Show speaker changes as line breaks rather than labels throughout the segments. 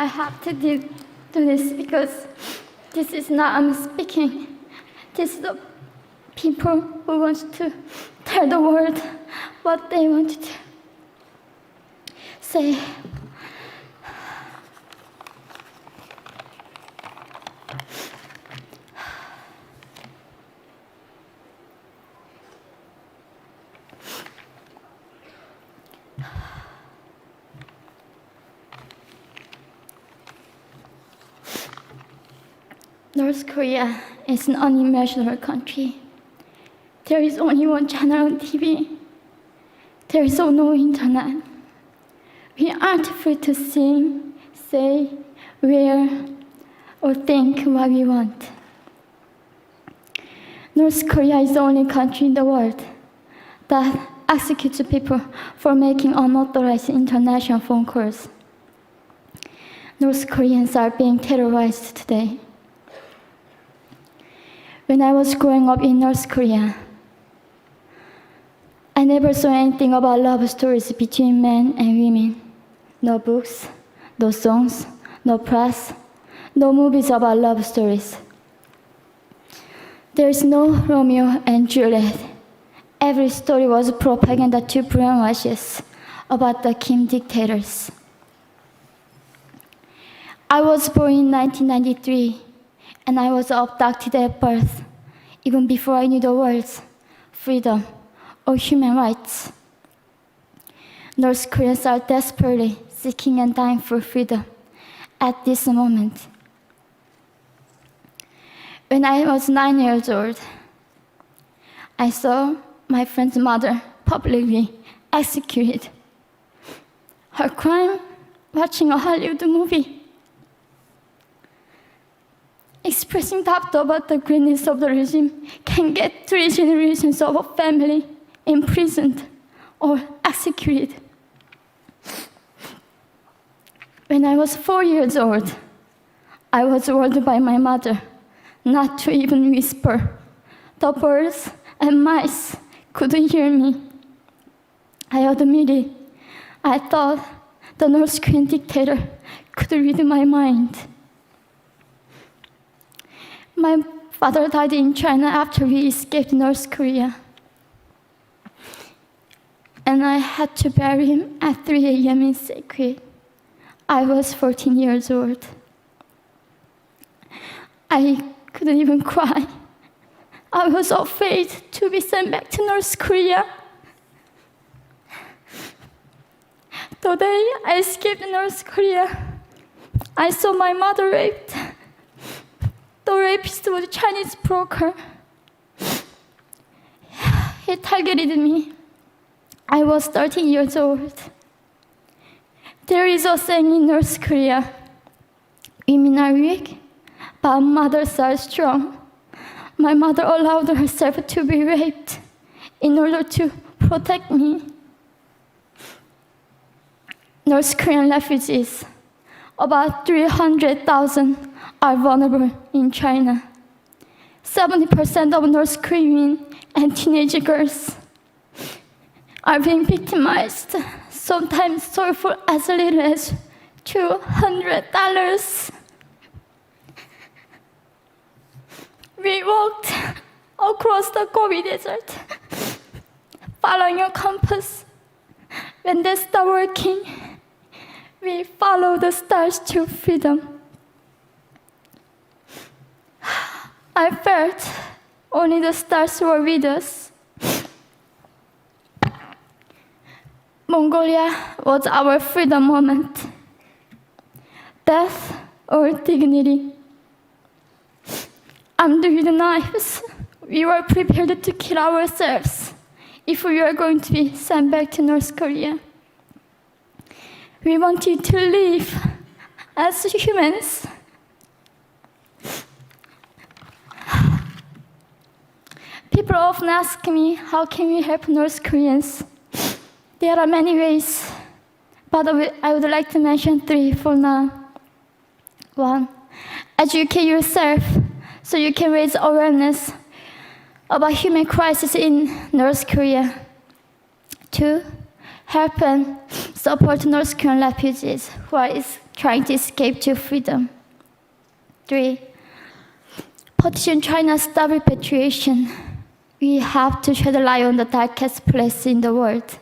I have to do this because this is not I'm speaking. This is the people who want to tell the world what they want to say. North Korea is an unimaginable country. There is only one channel on TV. There is no internet. We aren't free to sing, say, wear, or think what we want. North Korea is the only country in the world that executes people for making unauthorized international phone calls. North Koreans are being terrorized today. When I was growing up in North Korea, I never saw anything about love stories between men and women. No books, no songs, no press, no movies about love stories. There is no Romeo and Juliet. Every story was propaganda to brainwash us about the Kim dictators. I was born in 1993, and I was abducted at birth, even before I knew the words freedom or human rights. North Koreans are desperately seeking and dying for freedom at this moment. When I was 9 years old, I saw my friend's mother publicly executed. Her crime? Watching a Hollywood movie. Expressing doubt about the greatness of the regime can get 3 generations of a family imprisoned or executed. When I was 4 years old, I was warned by my mother not to even whisper. The birds and mice couldn't hear me. I admitted I thought the North Korean dictator could read my mind. My father died in China after we escaped North Korea. And I had to bury him at 3 a.m. in secret. I was 14 years old. I couldn't even cry. I was afraid to be sent back to North Korea. The day I escaped North Korea, I saw my mother raped. The rapist was a Chinese broker. He targeted me. I was 13 years old. There is a saying in North Korea, women are weak, but mothers are strong. My mother allowed herself to be raped in order to protect me. North Korean refugees, about 300,000, are vulnerable in China. 70% of North Korean and teenage girls are being victimized, sometimes sold for as little as $200. We walked across the Gobi Desert, following a compass. When they stopped working, we followed the stars to freedom. I felt only the stars were with us. Mongolia was our freedom moment. Death or dignity. Armed with knives, we were prepared to kill ourselves if we were going to be sent back to North Korea. We wanted to live as humans. People often ask me, how can we help North Koreans? There are many ways, but I would like to mention 3 for now. 1, educate yourself so you can raise awareness about human crisis in North Korea. 2, help and support North Korean refugees who are trying to escape to freedom. 3. Petition China stop repatriation. We have to shed light on the darkest place in the world.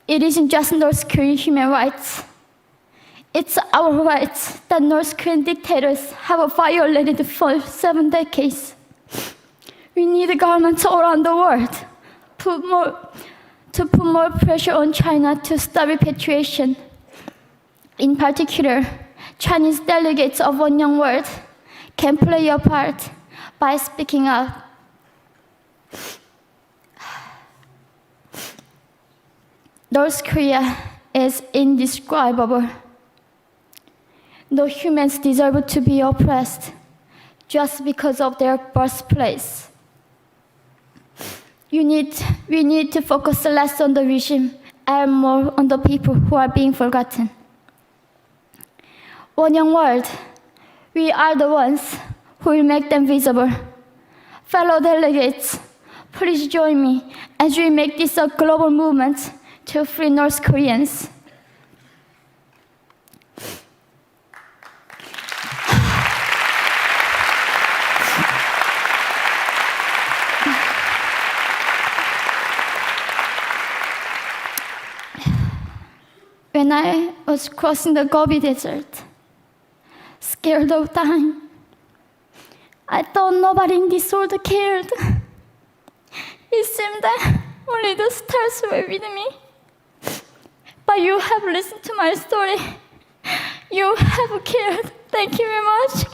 It isn't just North Korean human rights. It's our rights that North Korean dictators have violated for 7 decades. We need governments all around the world to put more pressure on China to stop repatriation. In particular, Chinese delegates of One Young World can play a part by speaking up. North Korea is indescribable. No humans deserve to be oppressed just because of their birthplace. We need to focus less on the regime and more on the people who are being forgotten. One Young World, we are the ones who will make them visible. Fellow delegates, please join me as we make this a global movement to free North Koreans. When I was crossing the Gobi Desert, scared of dying, I thought nobody in this world cared. It seemed that only the stars were with me. But you have listened to my story. You have cared. Thank you very much.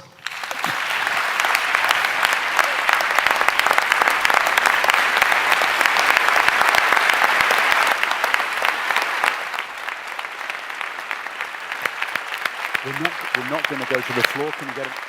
We're not going to go to the floor. Can you get it?